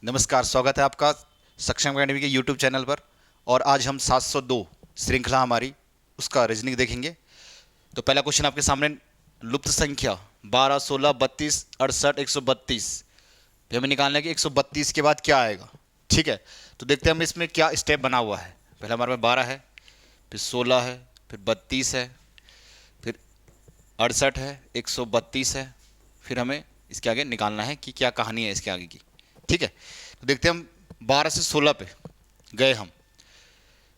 नमस्कार, स्वागत है आपका सक्षम अकेडमी के यूट्यूब चैनल पर। और आज हम 702 श्रृंखला हमारी उसका रीजनिंग देखेंगे। तो पहला क्वेश्चन आपके सामने, लुप्त संख्या 12, 16, 32, 68, 132। फिर हमें निकालना है कि 132 के बाद क्या आएगा। ठीक है, तो देखते हैं हम इसमें क्या स्टेप बना हुआ है। पहले हमारे में 12 है, फिर 16 है, फिर 32 है, फिर 68 है, 132 है। फिर हमें इसके आगे निकालना है कि क्या कहानी है इसके आगे की। ठीक है, तो देखते हैं हम 12 से 16 पे गए हम।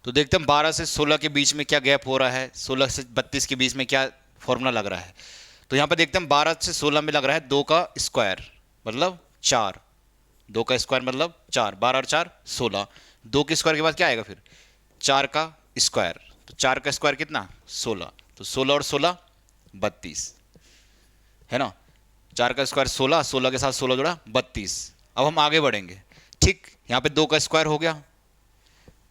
तो देखते हैं हम 12 से 16 के बीच में क्या गैप हो रहा है, 16 से 32 के बीच में क्या फॉर्मूला लग रहा है। तो यहाँ पे देखते हैं हम 12 से 16 में लग रहा है 2 का स्क्वायर मतलब 4, 2 का स्क्वायर मतलब 4, 12 और 4 16। 2 के स्क्वायर के बाद क्या आएगा फिर 4 का स्क्वायर। तो 4 का स्क्वायर कितना 16, तो 16 और 16 32 है ना। 4 का स्क्वायर 16, 16 के साथ 16 जोड़ा 32। अब हम आगे बढ़ेंगे। ठीक, यहाँ पे 2 का स्क्वायर हो गया,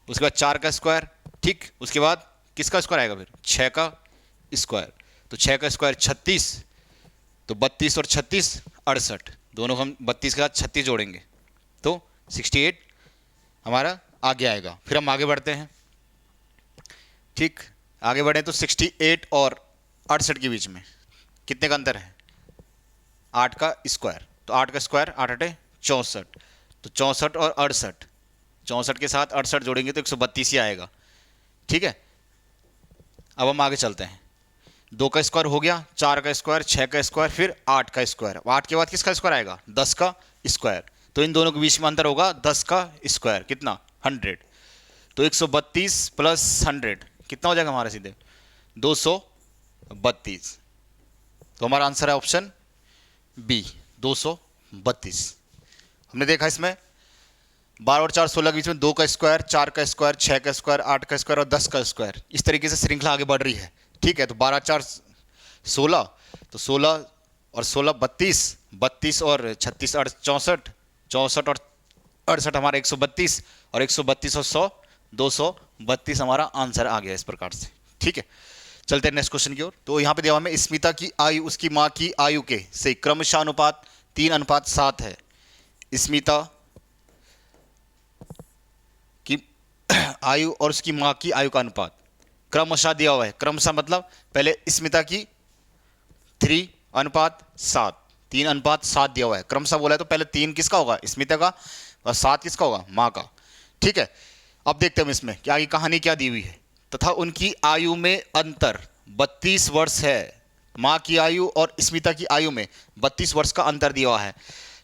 उसके बाद 4 का स्क्वायर। ठीक, उसके बाद किसका स्क्वायर आएगा फिर 6 का स्क्वायर। तो 6 का स्क्वायर 36, तो 32 और 36 68। दोनों को हम 32 के साथ 36 जोड़ेंगे तो 68 हमारा आगे आएगा। फिर हम आगे बढ़ते हैं। ठीक, आगे बढ़े तो 68 और 68 के बीच में कितने का अंतर है 8 का स्क्वायर। तो 8 का स्क्वायर 8 8 64, तो 64 और 68, 64 के साथ 68 जोड़ेंगे तो 132 ही आएगा। ठीक है, अब हम आगे चलते हैं। 2 का स्क्वायर हो गया, 4 का स्क्वायर, 6 का स्क्वायर, फिर 8 का स्क्वायर। 8 के बाद किसका स्क्वायर आएगा 10 का स्क्वायर। तो इन दोनों के बीच में अंतर होगा 10 का स्क्वायर कितना 100। तो 132 प्लस 100 कितना हो जाएगा हमारा सीधे 232। तो हमारा आंसर है ऑप्शन बी 232। हमने देखा इसमें 12 और 4 16 के बीच में 2 का स्क्वायर, 4 का स्क्वायर, 6 का स्क्वायर, 8 का स्क्वायर और 10 का स्क्वायर। इस तरीके से श्रृंखला आगे बढ़ रही है। ठीक है, तो 12 4 16, तो 16 और 16 32, 32 और 36 64, 64 और 68 हमारा 132, और 132 और 100 232 हमारा आंसर आ गया इस प्रकार से। ठीक है, चलते हैं नेक्स्ट क्वेश्चन की ओर। तो यहाँ पे दिया हुआ है स्मिता की आयु उसकी माँ की आयु के से क्रमशः अनुपात 3:7 है। स्मिता की आयु और उसकी माँ की आयु का अनुपात क्रमशः दिया हुआ है। क्रमशः मतलब पहले स्मिता की 3:7, 3:7 दिया हुआ है। क्रमशः बोला है तो पहले 3 किसका होगा स्मिता का और 7 किसका होगा माँ का। ठीक है, अब देखते हैं हम इसमें क्या आगे कहानी क्या दी हुई है। तथा उनकी आयु में अंतर 32 वर्ष है। माँ की आयु और स्मिता की आयु में 32 वर्ष का अंतर दिया हुआ है।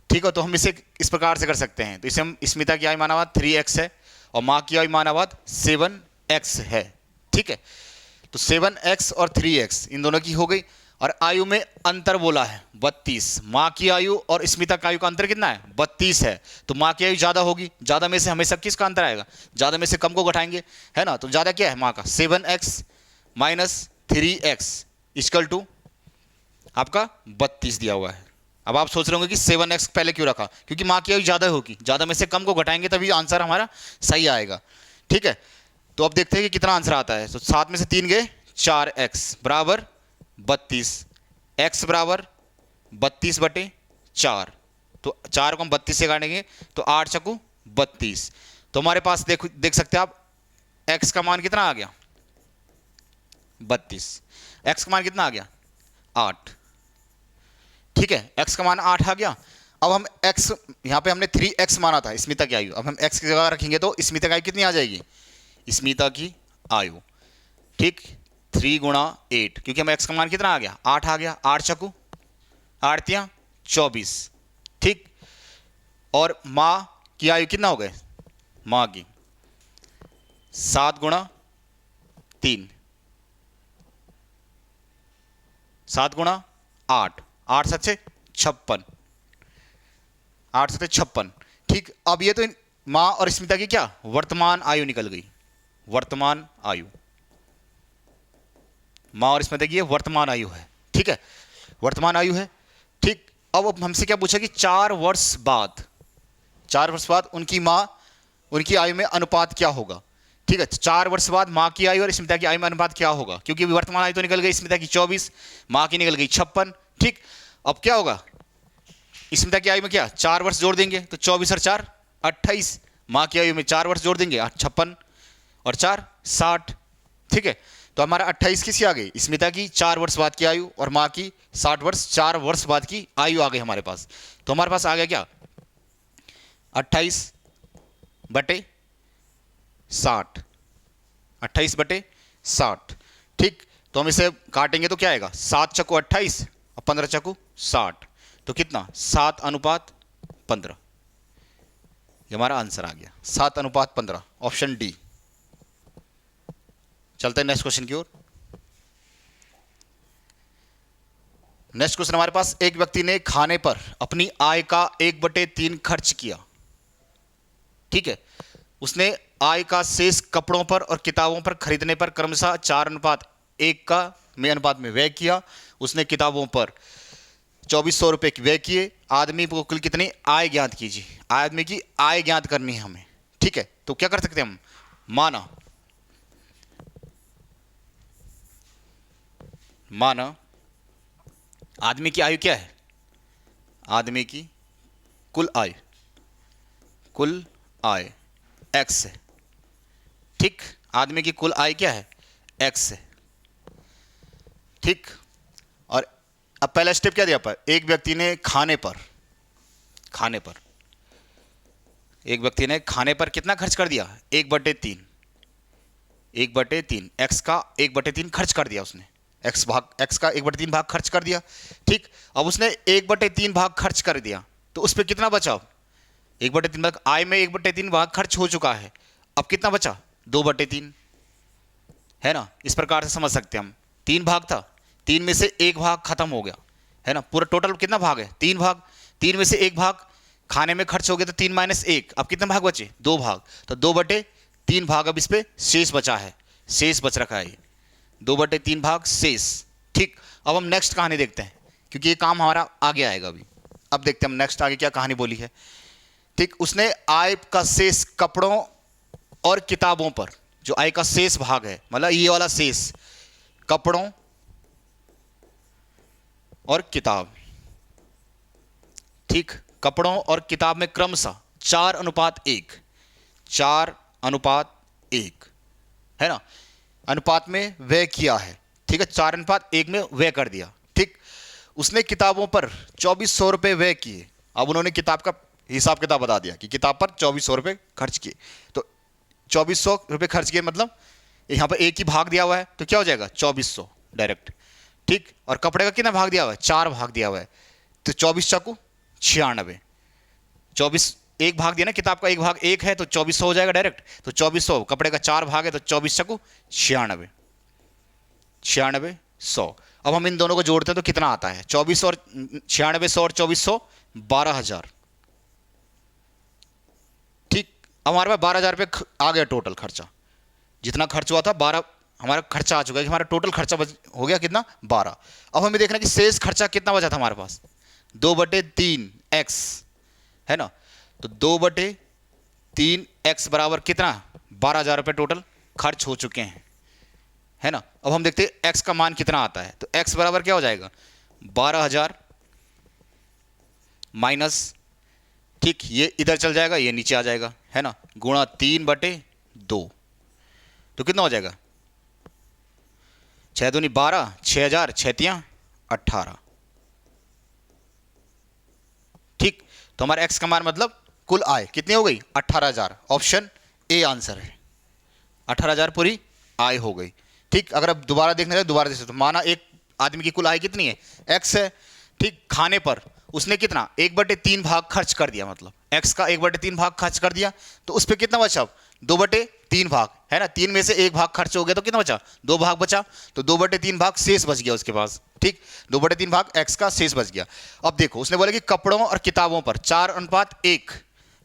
ठीक है, तो हम इसे इस प्रकार से कर सकते हैं। तो इसे हम स्मिता की आयु मानावाद 3x है और माँ की आयु मानावाद 7x है। ठीक है, तो 7x और 3x इन दोनों की हो गई। और आयु में अंतर बोला है 32। माँ की आयु और स्मिता की आयु का अंतर कितना है 32 है। तो माँ की आयु ज्यादा होगी, ज्यादा में से हमेशा किसका अंतर आएगा ज्यादा में से कम को घटाएंगे है ना। तो ज्यादा क्या है माँ का 7x minus 3x equal to आपका 32 दिया हुआ है। अब आप सोच रहे होंगे कि 7x पहले क्यों रखा, क्योंकि माँ की आयु ज्यादा होगी, ज्यादा में से कम को घटाएंगे तभी आंसर हमारा सही आएगा। ठीक है, तो अब देखते हैं कि कितना आंसर आता है। तो 7 में से 3 गए 4x बराबर 32, x बराबर 32/4। तो 4 को हम 32 से काटेंगे तो 8 चकू 32। तो हमारे पास देख सकते हैं आप x का मान कितना आ गया 32, x का मान कितना आ गया 8। ठीक है, x का मान 8 आ गया। अब हम x यहाँ पे हमने 3x माना था स्मिता की आयु, अब हम x की जगह रखेंगे तो स्मिता की आयु कितनी आ जाएगी स्मिता की आयु। ठीक, 3 गुणा 8, क्योंकि हमें x का मान कितना आ गया 8 आ गया। 8 चकू 8 तियां 24। ठीक, और माँ की आयु कितना हो गए माँ की 7 गुणा 3, 7 गुणा 8, 8 7 56, 8 7 56। ठीक, अब ये तो माँ और स्मिता की क्या वर्तमान आयु निकल गई, वर्तमान आयु माँ और स्मिता की ये वर्तमान आयु है। ठीक है, वर्तमान आयु है। ठीक, अब हमसे क्या पूछा कि 4 वर्ष बाद, 4 वर्ष बाद उनकी माँ उनकी आयु में अनुपात क्या होगा। ठीक है, 4 वर्ष बाद माँ की आयु और स्मिता की आयु में अनुपात क्या होगा, क्योंकि वर्तमान आयु तो निकल गई स्मिता की 24, माँ की निकल गई 56। ठीक, अब क्या होगा स्मिता की आयु में क्या 4 वर्ष जोड़ देंगे तो 24 और 4 28, माँ की आयु में 4 वर्ष जोड़ देंगे 56 और 4 60, ठीक है। तो हमारा 28 किसकी आ गई, स्मिता की 4 वर्ष बाद की आयु, और माँ की 60 वर्ष 4 वर्ष बाद की आयु आ गई हमारे पास। तो हमारे पास आ गया क्या, 28 बटे 60, 28 बटे 60, ठीक। तो हम इसे काटेंगे तो क्या आएगा, 7 चक्कू 28 और 15 चक्कू 60, तो कितना 7:15, ये हमारा आंसर आ गया 7:15, ऑप्शन डी। चलते हैं नेक्स्ट क्वेश्चन की ओर। नेक्स्ट क्वेश्चन हमारे पास, एक व्यक्ति ने खाने पर अपनी आय का 1/3 खर्च किया, ठीक है। उसने आय का शेष कपड़ों पर और किताबों पर खरीदने पर क्रमशः 4:1 का अनुपात में व्यय किया। उसने किताबों पर 2400 रुपए व्यय किए। आदमी को कुल कितनी आय ज्ञात कीजिए, आदमी की आय ज्ञात करनी है हमें, ठीक है। तो क्या कर सकते हैं हम, माना आदमी की आयु क्या है, आदमी की कुल आय x है, ठीक। आदमी की कुल आय क्या है, x है, ठीक। और अब पहला स्टेप क्या दिया पर, एक व्यक्ति ने खाने पर एक व्यक्ति ने खाने पर कितना खर्च कर दिया, 1/3, x का 1/3 खर्च कर दिया उसने, x का 1/3 भाग खर्च कर दिया, ठीक। अब उसने 1/3 भाग खर्च कर दिया, तो उस पर कितना बचा, 1/3 भाग, आय में 1/3 भाग खर्च हो चुका है, अब कितना बचा 2/3, है ना। इस प्रकार से समझ सकते हैं हम, 3 भाग था, 3 में से 1 भाग खत्म हो गया, है ना। पूरा टोटल कितना भाग है, 3 भाग, 3 में से 1 भाग खाने में खर्च हो गया, तो 3 - 1, अब कितने भाग बचे, 2 भाग, तो 2/3 भाग अब इस पे शेष बचा है, शेष बच रखा है, 2/3 भाग शेष, ठीक। अब हम नेक्स्ट कहानी देखते हैं, क्योंकि ये काम हमारा आगे आएगा अभी। अब देखते हैं हम नेक्स्ट आगे क्या कहानी बोली है, ठीक। उसने आय का शेष कपड़ों और किताबों पर, जो आय का शेष भाग है, मतलब ये वाला शेष, कपड़ों और किताब, ठीक। कपड़ों और किताब में क्रमशः 4:1 है ना, अनुपात में व्यय किया है, ठीक है। 4:1 में व्यय कर दिया, ठीक। उसने किताबों पर 2400 रुपये व्यय किए। अब उन्होंने किताब का हिसाब किताब बता दिया कि किताब पर 2400 रुपये खर्च किए, तो 2400 रुपये खर्च किए, मतलब यहाँ पर एक ही भाग दिया हुआ है, तो क्या हो जाएगा 2400 डायरेक्ट, ठीक। और कपड़े का कितना भाग दिया हुआ है, 4 भाग दिया हुआ है, तो 24 चक्कू 96, 24 एक भाग दिया ना, किताब का एक भाग 1 है, तो 2400 हो जाएगा डायरेक्ट, तो 2400, कपड़े का 4 भाग है, तो 24 चक्कू 96, 100। अब हम इन दोनों को जोड़ते हैं तो कितना आता है, 24 और 9600 और 2400, 12,000, ठीक। अब हमारे पास 12,000 रुपये आ गया टोटल खर्चा, जितना खर्च हुआ था 12 हमारा खर्चा आ चुका है, कि हमारा टोटल खर्चा हो गया कितना 12। अब हमें देखना कि शेष खर्चा कितना बचा था हमारे पास, 2/3 x, है ना। तो 2/3 x बराबर कितना, 12,000 रुपये टोटल खर्च हो चुके हैं, है ना। अब हम देखते हैं x का मान कितना आता है, तो x बराबर क्या हो जाएगा, 12,000 माइनस, ठीक, ये इधर चल जाएगा, ये नीचे आ जाएगा, है ना, गुणा 3/2, तो कितना हो जाएगा, 6 दूनी 12, 6,000, 6 × 18, ठीक। तो हमारा x का मान मतलब कुल आय कितनी हो गई, 18,000, ऑप्शन ए आंसर है, 18,000 पूरी आय हो गई, ठीक। अगर अब दोबारा देखने जाए, दोबारा देख सकते, तो माना एक आदमी की कुल आय कितनी है, x है, ठीक। खाने पर उसने कितना 1/3 भाग खर्च कर दिया, मतलब x का 1/3 भाग खर्च कर दिया, तो उस पर कितना बचा, 2/3 भाग, है ना। 3 में से 1 भाग खर्च हो गया, तो कितना बचा, 2 भाग बचा, तो 2/3 भाग शेष बच गया उसके पास, ठीक। 2/3 भाग x का शेष बच गया। अब देखो उसने बोला कि कपड़ों और किताबों पर 4:1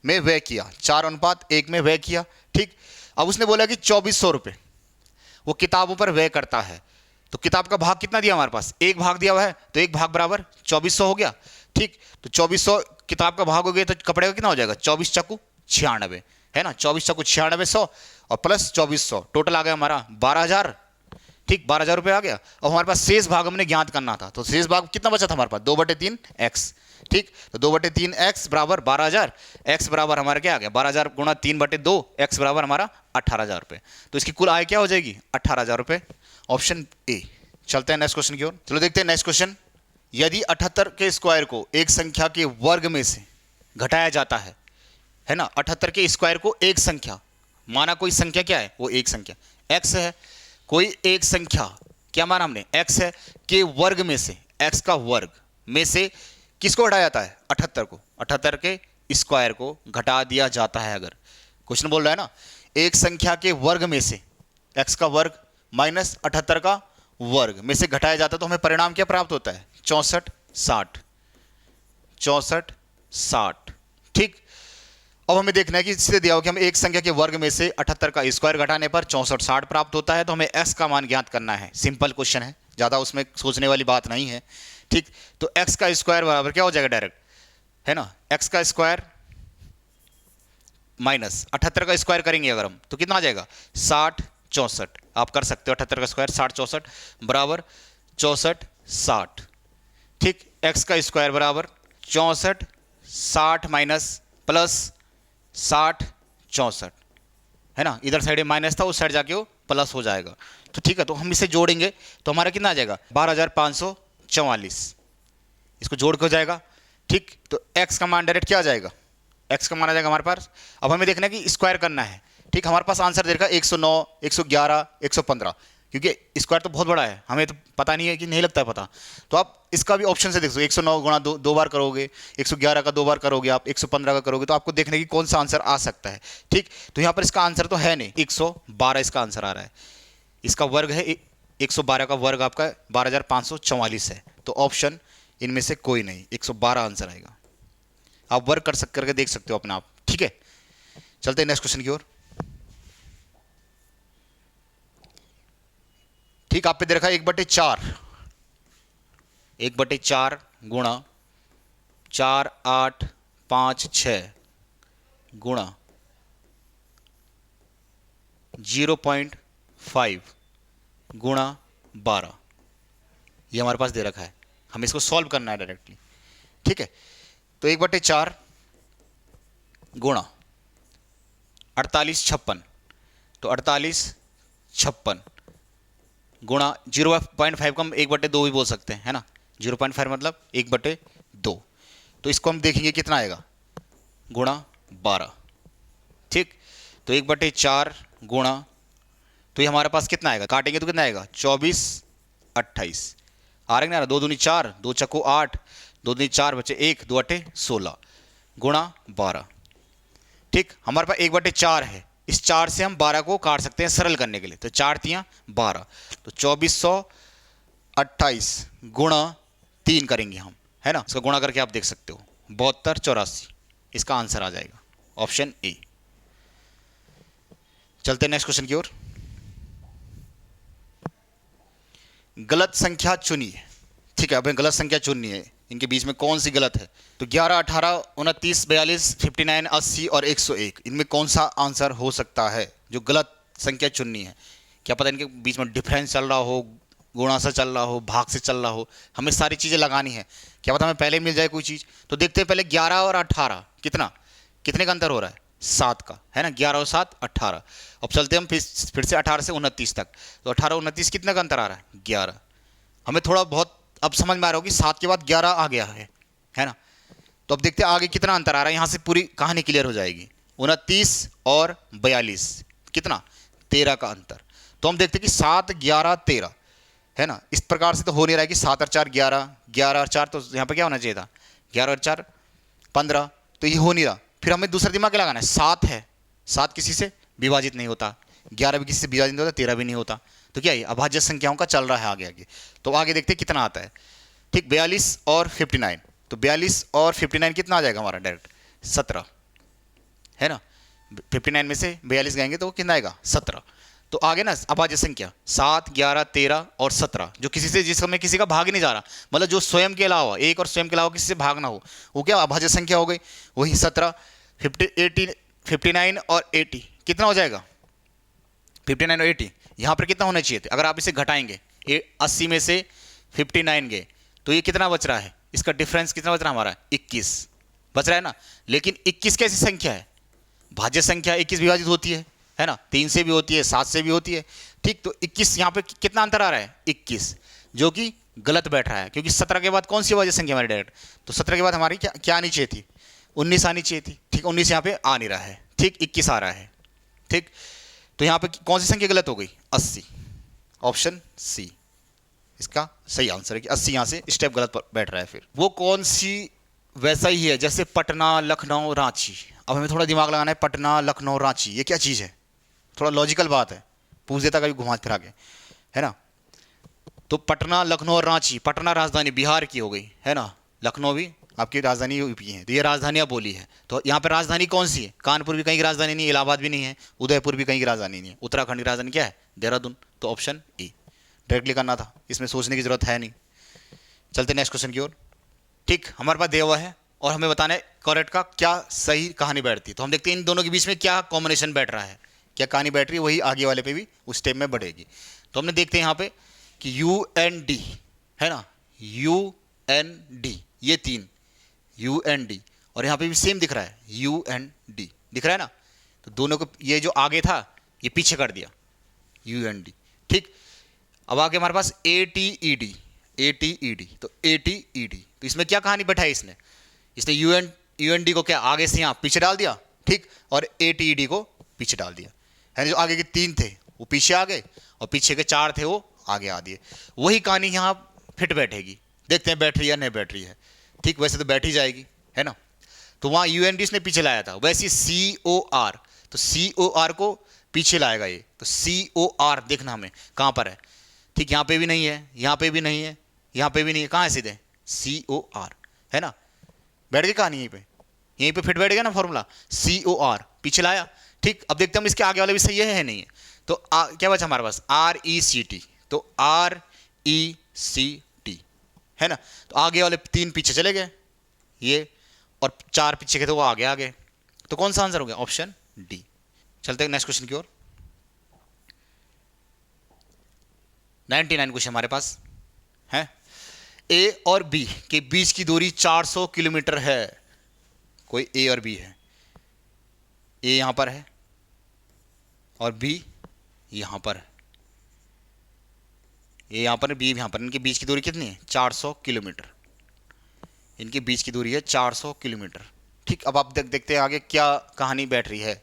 में व्यय किया, 4:1 में व्यय किया, ठीक। अब उसने बोला कि 2400 रुपये वो किताबों पर व्यय करता है, तो किताब का भाग कितना दिया हमारे पास, 1 भाग दिया हुआ है, तो 1 भाग बराबर 2400 हो गया, ठीक। तो 2400 किताब का भाग हो गया, तो कपड़े का कितना हो जाएगा, 24 चक्कू 96, है ना, 24 चक्कू 96, 100 और प्लस 2400, टोटल आ गया हमारा 12,000, ठीक, 12,000 रुपये आ गया। अब हमारे पास शेष भाग हमने ज्ञात करना था, तो शेष भाग कितना बचा था हमारे पास, 2/3 x। ठीक, तो 2/3 x बराबर 12,000, x बराबर हमारा क्या आ गया, 12,000 गुणा 3/2, x बराबर हमारा 18,000 रुपये। तो इसकी कुल आय क्या हो जाएगी, 18,000 रुपये, ऑप्शन ए। चलते हैं नेक्स्ट क्वेश्चन की ओर। चलो देखते हैं नेक्स्ट क्वेश्चन। यदि 78 के स्क्वायर को एक संख्या के वर्ग में से घटाया जाता है ना, 78 के स्क्वायर को एक संख्या, माना कोई संख्या क्या है, वो एक संख्या x है, कोई एक संख्या क्या माना हमने, x है, के वर्ग में से, x का वर्ग में से किसको घटाया जाता है, 78 को, 78 के स्क्वायर को घटा दिया जाता है। अगर क्वेश्चन बोल रहा है ना, एक संख्या के वर्ग में से x का वर्ग माइनस 78 का वर्ग में से घटाया जाता है, तो हमें परिणाम क्या प्राप्त होता है, 64 60, 64 60। ठीक, अब हमें देखना है कि इससे दिया हो कि हम एक संख्या के वर्ग में से 78 का स्क्वायर घटाने पर 64 60 प्राप्त होता है, तो हमें x का मान ज्ञात करना है। सिंपल क्वेश्चन है, ज़्यादा उसमें सोचने वाली बात नहीं है। ठीक, तो x का स्क्वायर बराबर क्या हो जाएगा डायरेक्ट, है ना, x का स्क्वायर माइनस 78 का स्क्वायर करेंगे अगर हम, तो कितना आ जाएगा, 60 64। आप कर सकते हो 78 का स्क्वायर 60 64 बराबर 64 60। ठीक, x का स्क्वायर बराबर 64 60 माइनस प्लस 60 64, है ना, इधर साइड में माइनस था, उस साइड जाके वो प्लस हो जाएगा। तो ठीक है, तो हम इसे जोड़ेंगे तो हमारा कितना आ जाएगा, 12,544, इसको जोड़ के हो जाएगा। ठीक, तो x का मान डायरेक्ट क्या आ जाएगा, x का मान आ जाएगा हमारे पास। अब हमें देखना है कि स्क्वायर करना है। ठीक, हमारे पास आंसर दे रखा है 109 111 115, क्योंकि स्क्वायर तो बहुत बड़ा है, हमें तो पता नहीं है कि नहीं लगता है पता, तो आप इसका भी ऑप्शन से देख सकते हो। 109 गुणा दो बार करोगे, 111 का 2 बार करोगे, आप 115 का करोगे, तो आपको देखने की कौन सा आंसर आ सकता है। ठीक, तो यहाँ पर इसका आंसर तो है नहीं, 112 इसका आंसर आ रहा है, इसका वर्ग है 112 का वर्ग आपका 12,544 है, तो ऑप्शन इनमें से कोई नहीं, 112 आंसर आएगा। आप वर्क करके देख सकते हो अपना आप। ठीक है, चलते हैं नेक्स्ट क्वेश्चन की ओर। ठीक, आप पे दे रखा है 1/4, 1/4 गुणा 4 8 5 6 गुणा 0.5 गुणा 12, ये हमारे पास दे रखा है, हमें इसको सॉल्व करना है डायरेक्टली। ठीक है, तो 1/4 गुणा 48 56, तो 48 56 गुणा 0.5 को हम 1/2 भी बोल सकते हैं, है ना, 0.5 मतलब 1/2, तो इसको हम देखेंगे कितना आएगा, गुणा 12। ठीक, तो 1/4 गुणा, तो ये हमारे पास कितना आएगा, काटेंगे तो कितना आएगा, 24 28 आ रहे ना, 2 दूनी 4 2 चक्को 8 2 दूनी 4 बचे 1 2 8 16 गुणा 12। ठीक, हमारे पास 1/4 है, इस 4 से हम 12 को काट सकते हैं सरल करने के लिए, तो 4 तियां 12, तो 2428 गुणा 3 करेंगे हम, है ना, इसका गुणा करके आप देख सकते हो 72 84, इसका आंसर आ जाएगा ऑप्शन ए। चलते हैं नेक्स्ट क्वेश्चन की ओर। गलत संख्या चुनिए। ठीक है, अब गलत संख्या चुननी है, इनके बीच में कौन सी गलत है, तो 11 18 29 42 59 80 और 101, इनमें कौन सा आंसर हो सकता है जो गलत संख्या चुननी है। क्या पता इनके बीच में डिफरेंस चल रहा हो, गुणा से चल रहा हो, भाग से चल रहा हो, हमें सारी चीज़ें लगानी है, क्या पता हमें पहले मिल जाए कोई चीज़। तो देखते हैं पहले 11 और 18 कितने का अंतर हो रहा है, 7 का, है ना, 11 और 7 18। अब चलते हम फिर से 18 से 29 तक, तो 18 29 कितने का अंतर आ रहा है, 11। हमें थोड़ा बहुत अब समझ में आ रहा हो कि 7 के बाद 11 आ गया है ना, तो अब देखते हैं आगे कितना अंतर आ रहा है, यहाँ से पूरी कहानी क्लियर हो जाएगी। 29 और 42 कितना, 13 का अंतर। तो हम देखते हैं कि 7 11 13, है ना, इस प्रकार से तो हो नहीं रहा है कि 7 और 4 11 11 और 4, तो यहाँ पर क्या होना चाहिए था, 11 और 4 15, तो ये हो नहीं रहा। फिर हमें दूसरा दिमाग क्या लगाना है, 7 है, 7 किसी से विभाजित नहीं होता, 11 भी किसी से विभाजित नहीं होता, 13 भी नहीं होता, तो क्या है अभाज्य संख्याओं का चल रहा है आगे। तो आगे देखते हैं कितना आता है। ठीक, 42 और 59, तो 42 और 59 कितना आ जाएगा हमारा डायरेक्ट 17, है ना, 59 में से 42 गएंगे तो कितना आएगा 17। तो आगे ना अभाज्य संख्या 7 11 13 और 17, जो किसी से, जिसमें किसी का भाग ही नहीं जा रहा, मतलब जो स्वयं के अलावा, एक और स्वयं के अलावा किसी से भाग ना हो, वो क्या अभाज्य संख्या हो गई, वही 17 59 और 80 कितना हो जाएगा, 59 और 80, यहाँ पर कितना होना चाहिए थे? अगर आप इसे घटाएंगे 80 में से 59 गए तो ये कितना बच रहा है? इसका डिफरेंस कितना बच रहा है हमारा? 21 बच रहा है ना। लेकिन 21 कैसी संख्या है? भाज्य संख्या 21 विभाजित होती है ना, 3 से भी होती है, 7 से भी होती है। ठीक, तो 21 यहाँ पे कितना अंतर आ रहा है? 21, जो कि गलत बैठ रहा है, क्योंकि 17 के बाद कौन सी भाज्य संख्या हमारी डायरेक्ट? तो 17 के बाद हमारी क्या आनी चाहिए थी? 19 आनी चाहिए थी। ठीक, 19 यहाँ पे आ नहीं रहा है। ठीक, 21 आ रहा है। ठीक, तो यहाँ पे कौन सी संख्या गलत हो गई? 80। ऑप्शन सी इसका सही आंसर है कि 80 यहाँ से स्टेप गलत बैठ रहा है। फिर वो कौन सी वैसा ही है जैसे पटना, लखनऊ, रांची। अब हमें थोड़ा दिमाग लगाना है। पटना, लखनऊ, रांची, ये क्या चीज़ है? थोड़ा लॉजिकल बात है, पूछ देता कभी घुमा फिरा के, है ना। तो पटना, लखनऊ और रांची, पटना राजधानी बिहार की हो गई, है ना, लखनऊ भी आपकी राजधानी यूपी है, तो ये राजधानियाँ बोली है। तो यहाँ पर राजधानी कौन सी है? कानपुर भी कहीं की राजधानी नहीं है, इलाहाबाद भी नहीं है, उदयपुर भी कहीं की राजधानी नहीं है। उत्तराखंड की राजधानी क्या है? देहरादून। तो ऑप्शन ई डायरेक्टली करना था, इसमें सोचने की जरूरत है नहीं। चलते नेक्स्ट क्वेश्चन की ओर। ठीक, हमारे पास दिया हुआ है और हमें बताना है करेक्ट का क्या सही कहानी बैठती है। तो हम देखते हैं इन दोनों के बीच में क्या कॉम्बिनेशन बैठ रहा है, क्या कहानी बैठ रही है, वही आगे वाले पे भी उस स्टेप में बढ़ेगी। तो हमने देखते हैं यहाँ पे कि UND है ना, UND, ये 3 UND, और यहाँ पे भी सेम दिख रहा है, UND दिख रहा है ना। तो दोनों को ये जो आगे था ये पीछे कर दिया, UND। ठीक, अब आगे हमारे पास ATED, ATED, तो ATED, तो इसमें क्या कहानी बैठाई इसने UND को क्या आगे से यहाँ पीछे डाल दिया। ठीक, और ATED को पीछे डाल दिया, है ना। जो आगे के 3 थे वो पीछे आ गए और पीछे के 4 थे वो आगे आ दिए। वही कहानी यहाँ फिट बैठेगी, देखते हैं बैठ रही है नहीं बैठ रही है। ठीक, वैसे तो बैठ ही जाएगी, है ना। तो वहाँ UND इसने पीछे लाया था, वैसे COR, तो COR को पीछे लाएगा ये, तो COR देखना हमें कहाँ पर है। ठीक, यहाँ पे भी नहीं है, यहाँ पे भी नहीं है, यहाँ पे भी नहीं है, कहाँ है सीधे? COR, है ना। बैठ गई कहानी यहीं पे फिट बैठ गया ना फॉर्मूला। COR पीछे लाया। ठीक, अब देखते हैं हम इसके आगे वाले भी सही है नहीं है। तो क्या बचा हमारे पास? RECT, तो RECT, है ना। तो आगे वाले 3 पीछे चले गए ये, और 4 पीछे के थे वो आगे आ गए। तो कौन सा आंसर हो गया? Option D. चलते हैं नेक्स्ट क्वेश्चन की ओर। 99 क्वेश्चन हमारे पास है। A और B के बीच की दूरी 400 किलोमीटर है। कोई A और B है, A यहां पर है और B यहां पर है, A यहां पर है, B यहां पर। इनके बीच की दूरी कितनी है? 400 किलोमीटर। इनके बीच की दूरी है 400 किलोमीटर। ठीक, अब आप देखते हैं आगे क्या कहानी बैठ रही है।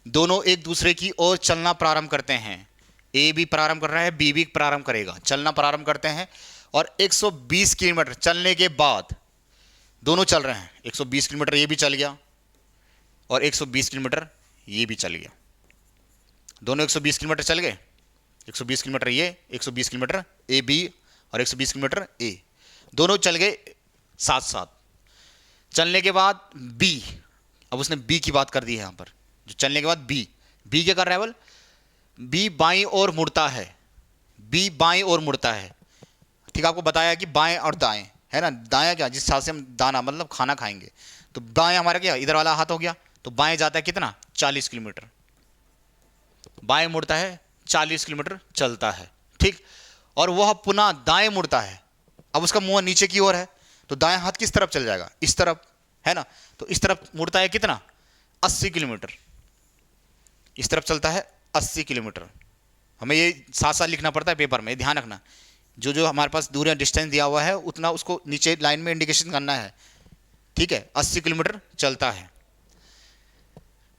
दोनों एक दूसरे की ओर चलना प्रारंभ करते हैं। A भी प्रारंभ कर रहा है, B भी प्रारंभ करेगा, चलना प्रारंभ करते हैं। और 120 किलोमीटर चलने के बाद दोनों चल रहे हैं। 120 किलोमीटर ये भी चल गया और 120 किलोमीटर ये भी चल गया। दोनों 120 किलोमीटर चल गए। 120 किलोमीटर ये, 120 किलोमीटर AB और 120 किलोमीटर A, दोनों चल गए साथ साथ। चलने के बाद B, अब उसने B की बात कर दी है यहाँ पर। जो चलने के बाद B क्या कर रहा है? बोल, B बाईं ओर मुड़ता है, B बाईं ओर मुड़ता है। ठीक, आपको बताया कि बाएं और दाएं, है ना। दाएं क्या, जिस हाथ से हम दाना मतलब खाना खाएंगे, तो बाएं हमारा क्या, इधर वाला हाथ हो गया। तो बाएं जाता है कितना? 40 किलोमीटर। बाएं मुड़ता है, 40 किलोमीटर चलता है। ठीक, और वह पुनः दाएं मुड़ता है। अब उसका मुंह नीचे की ओर है, तो दाएं हाथ किस तरफ चल जाएगा? इस तरफ, है ना। तो इस तरफ मुड़ता है कितना? 80 किलोमीटर। इस तरफ चलता है 80 किलोमीटर। हमें ये साथ साथ लिखना पड़ता है पेपर में, ध्यान रखना। जो हमारे पास दूरियां डिस्टेंस दिया हुआ है उतना उसको नीचे लाइन में इंडिकेशन करना है। ठीक है, 80 किलोमीटर चलता है।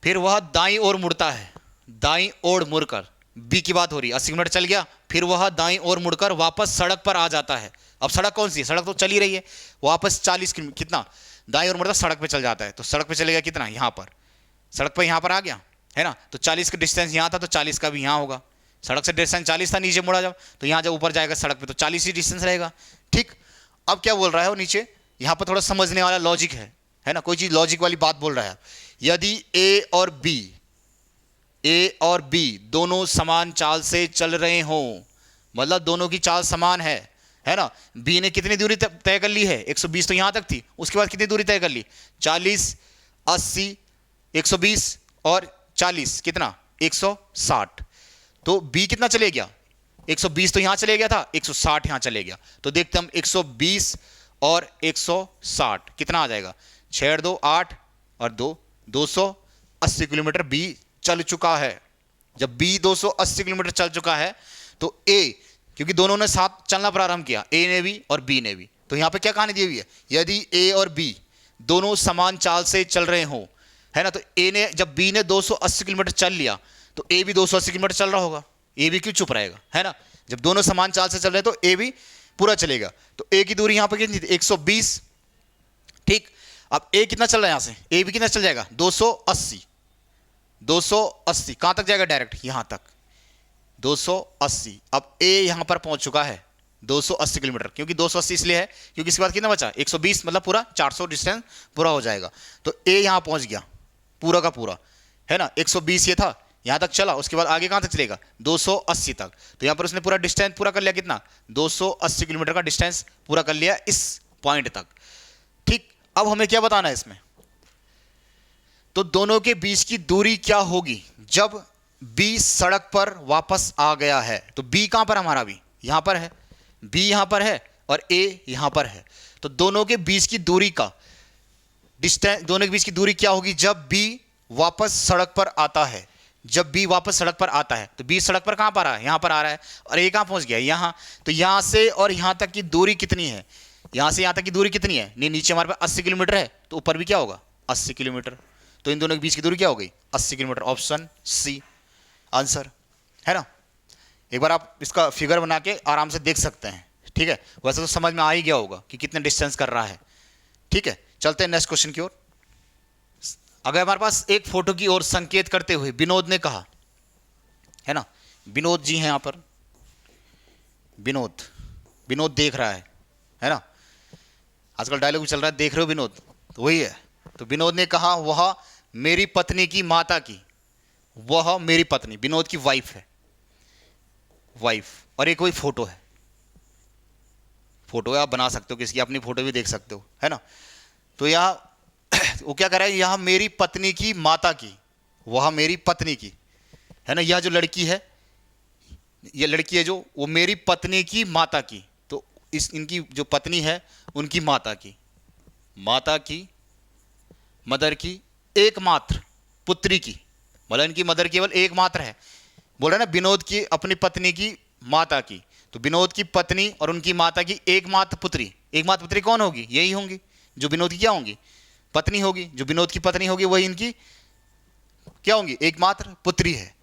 फिर वह दाईं ओर मुड़ता है, दाईं ओर मुड़कर, B की बात हो रही है, 80 किलोमीटर चल गया। फिर वह दाईं ओर मुड़कर वापस सड़क पर आ जाता है। अब सड़क कौन सी है? सड़क तो चल ही रही है। वापस 40 किलोमीटर कितना दाईं ओर मुड़कर सड़क पे चल जाता है। तो सड़क पे चलेगा कितना? यहाँ पर, सड़क पर यहाँ पर आ गया, है ना। तो 40 का डिस्टेंस यहाँ था, तो 40 का भी यहाँ होगा। सड़क से डिस्टेंस 40 था, नीचे मुड़ा जब, तो यहाँ जब ऊपर जाएगा सड़क पे तो 40 ही डिस्टेंस रहेगा। ठीक, अब क्या बोल रहा है वो नीचे? यहाँ पर थोड़ा समझने वाला लॉजिक है ना, कोई चीज़ लॉजिक वाली बात बोल रहा है। यदि A और B दोनों समान चाल से चल रहे हों, मतलब दोनों की चाल समान है ना। B ने कितनी दूरी तय कर ली है? 120 तो यहाँ तक थी, उसके बाद कितनी दूरी तय कर ली? 40, 80, 120 और 40 कितना? 160। तो बी कितना चले गया, 120 तो यहां चले गया था, 160 यहां चले गया। तो देखते हम 120 और 160 कितना आ जाएगा, 6 2 8 और 2 280 किलोमीटर बी चल चुका है। जब बी 280 किलोमीटर चल चुका है तो ए, क्योंकि दोनों ने साथ चलना प्रारंभ किया, ए ने भी और बी ने भी, तो यहां पे क्या कहानी दी हुई है, यदि ए और बी दोनों समान चाल से चल रहे हो, है ना, तो ए ने जब बी ने 280 किलोमीटर चल लिया तो ए भी 280 किलोमीटर चल रहा होगा, ए भी क्यों चुप रहेगा, है ना। जब दोनों समान चाल से चल रहे तो ए भी पूरा चलेगा। तो ए की दूरी यहां पर कितनी थी, 120। ठीक, अब ए कितना चल रहा है, यहां से ए भी कितना चल जाएगा, 280। 280 कहां तक जाएगा, डायरेक्ट यहां तक 280। अब ए यहां पर पहुंच चुका है 280 किलोमीटर, क्योंकि 280 इसलिए है क्योंकि इसके बाद कितना बचा, 120, मतलब पूरा 400 डिस्टेंस पूरा हो जाएगा। तो ए यहां पहुंच गया पूरा का पूरा, है ना, 120 ये था, यहां तक चला, उसके बाद आगे कहां तक चलेगा, 280 तक। तो यहां पर उसने पूरा डिस्टेंस पूरा कर लिया, कितना, 280 किलोमीटर का डिस्टेंस पूरा कर लिया इस पॉइंट तक। ठीक, अब हमें क्या बताना है इसमें, तो दोनों के बीच की दूरी क्या होगी जब बी सड़क पर वापस आ गया है। तो बी कहां पर हमारा, भी यहां पर है, बी यहां पर है और ए यहां पर है। तो दोनों के बीच की दूरी का डिस्टेंस, दोनों के बीच की दूरी क्या होगी जब बी वापस सड़क पर आता है। जब बी वापस सड़क पर आता है तो बी सड़क पर कहां पर आ रहा है, यहां पर आ रहा है, और ए कहां पहुंच गया, यहां। तो यहां से और यहां तक की दूरी कितनी है, यहां से यहां तक की दूरी कितनी है, नीचे हमारे पास 80 किलोमीटर है, तो ऊपर भी क्या होगा, 80 किलोमीटर। तो इन दोनों के बीच की दूरी क्या हो गई, 80 किलोमीटर। ऑप्शन सी आंसर, है ना। एक बार आप इसका फिगर बना के आराम से देख सकते हैं, ठीक है। वैसे तो समझ में आ ही गया होगा कि कितने डिस्टेंस कर रहा है, ठीक है। चलते हैं नेक्स्ट क्वेश्चन की ओर। अगर हमारे पास एक फोटो की ओर संकेत करते हुए विनोद ने कहा, है ना, विनोद जी हैं यहां पर, विनोद, विनोद देख रहा है ना, आजकल डायलॉग चल रहा है, देख रहे हो विनोद, तो वही है। तो विनोद ने कहा वह मेरी पत्नी की माता की, वह मेरी पत्नी, विनोद की वाइफ है, वाइफ, और एक कोई फोटो है, फोटो है, आप बना सकते हो किसकी, अपनी फोटो भी देख सकते हो, है ना। तो यहां वो क्या कर रहा है, यहां मेरी पत्नी की माता की, वह मेरी पत्नी की, है ना, यह जो लड़की है, यह लड़की है जो, वो मेरी पत्नी की माता की, तो इस इनकी जो पत्नी है उनकी माता की, माता की, मदर की एकमात्र पुत्री की, मतलब इनकी मदर केवल एकमात्र है। बोल रहे ना विनोद की अपनी पत्नी की माता की, तो विनोद की पत्नी और उनकी माता की एकमात्र पुत्री, एकमात्र पुत्री कौन होगी, यही होंगी जो विनोद की क्या होंगी, पत्नी होगी। जो विनोद की पत्नी होगी वही इनकी क्या होंगी, एकमात्र पुत्री है।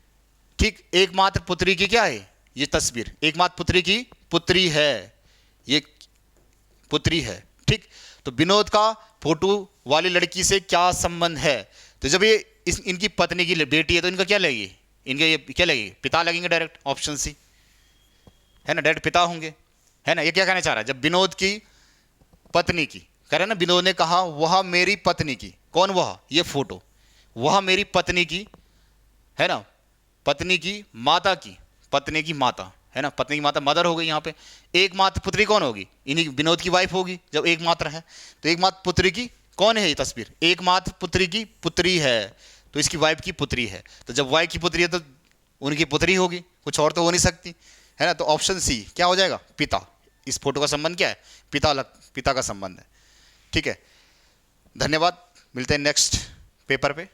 ठीक, एकमात्र पुत्री की क्या है, ये तस्वीर एकमात्र पुत्री की पुत्री है, ये पुत्री है। ठीक, तो विनोद का फोटो वाली लड़की से क्या संबंध है, तो जब ये इनकी पत्नी की बेटी है तो इनका क्या लगेगी, इनके ये क्या लगेगी, पिता लगेंगे डायरेक्ट, ऑप्शन सी, है ना, डायरेक्ट पिता होंगे, है ना। ये क्या कहना चाह रहा है, जब विनोद की पत्नी की, कह रहे ना, विनोद ने कहा वह मेरी पत्नी की, कौन वह, ये फोटो, वह मेरी पत्नी की, है ना, पत्नी की माता की, पत्नी की माता, है ना, पत्नी की माता मदर हो गई। यहाँ पे एकमात्र पुत्री कौन होगी, इन्हीं विनोद की वाइफ होगी, जब एकमात्र है तो एकमात्र पुत्री की कौन है, ये तस्वीर एकमात्र पुत्री की पुत्री है, तो इसकी वाइफ की पुत्री है। तो जब वाइफ की पुत्री है तो उनकी पुत्री होगी, कुछ और तो हो नहीं सकती, है ना। तो ऑप्शन सी क्या हो जाएगा, पिता। इस फोटो का संबंध क्या है, पिता का संबंध है। ठीक है, धन्यवाद, मिलते हैं नेक्स्ट पेपर पे।